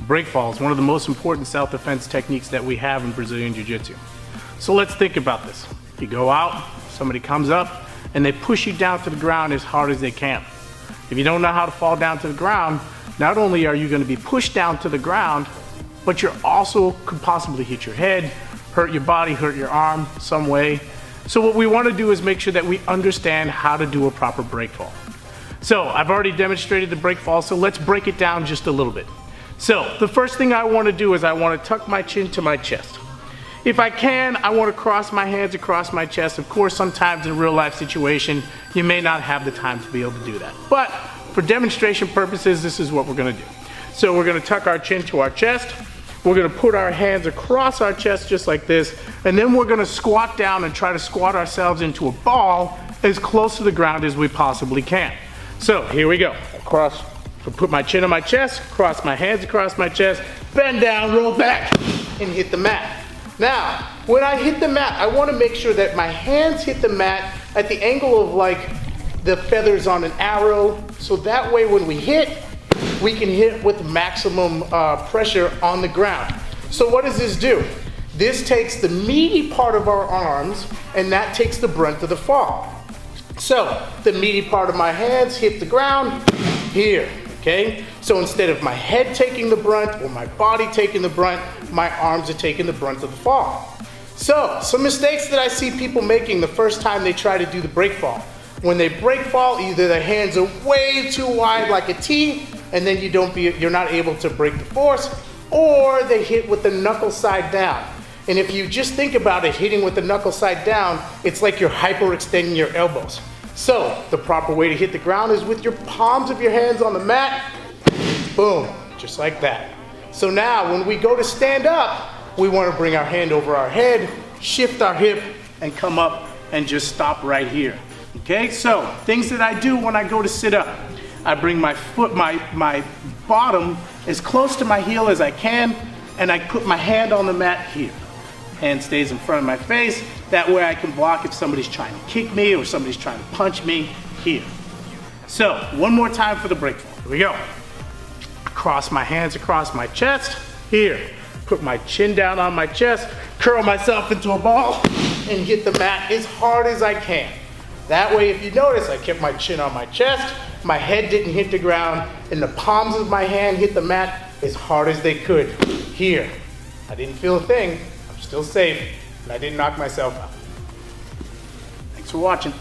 breakfall is one of the most important self-defense techniques that we have in Brazilian Jiu-Jitsu. So let's think about this. You go out, somebody comes up, and they push you down to the ground as hard as they can. If you don't know how to fall down to the ground, not only are you going to be pushed down to the ground, but you also could possibly hit your head, hurt your body, hurt your arm some way. So what we want to do is make sure that we understand how to do a proper breakfall. So I've already demonstrated the breakfall, so let's break it down just a little bit. So the first thing I want to do is I want to tuck my chin to my chest. If I can, I want to cross my hands across my chest. Of course, sometimes in a real life situation, you may not have the time to be able to do that. But for demonstration purposes, this is what we're going to do. So we're going to tuck our chin to our chest. We're going to put our hands across our chest just like this. And then we're going to squat down and try to squat ourselves into a ball as close to the ground as we possibly can. So here we go. Across, put my chin on my chest, cross my hands across my chest, bend down, roll back, and hit the mat. Now, when I hit the mat, I want to make sure that my hands hit the mat at the angle of like the feathers on an arrow. So that way when we hit, we can hit with maximum pressure on the ground. So what does this do? This takes the meaty part of our arms and that takes the brunt of the fall. So the meaty part of my hands hit the ground here, okay? So instead of my head taking the brunt or my body taking the brunt, my arms are taking the brunt of the fall. So some mistakes that I see people making the first time they try to do the break fall. When they break fall, either their hands are way too wide like a T, and then you're not able to break the force, or they hit with the knuckle side down. And if you just think about it, hitting with the knuckle side down, it's like you're hyperextending your elbows. So the proper way to hit the ground is with your palms of your hands on the mat, boom, just like that. So now when we go to stand up, we want to bring our hand over our head, shift our hip, and come up and just stop right here. Okay, so things that I do when I go to sit up. I bring my foot, my bottom as close to my heel as I can, and I put my hand on the mat here. Hand stays in front of my face. That way I can block if somebody's trying to kick me or somebody's trying to punch me here. So one more time for the break fall. Here we go. Cross my hands across my chest here. Put my chin down on my chest, curl myself into a ball, and hit the mat as hard as I can. That way, if you notice, I kept my chin on my chest, my head didn't hit the ground, and the palms of my hand hit the mat as hard as they could. Here. I didn't feel a thing. I'm still safe, and I didn't knock myself out. Thanks for watching.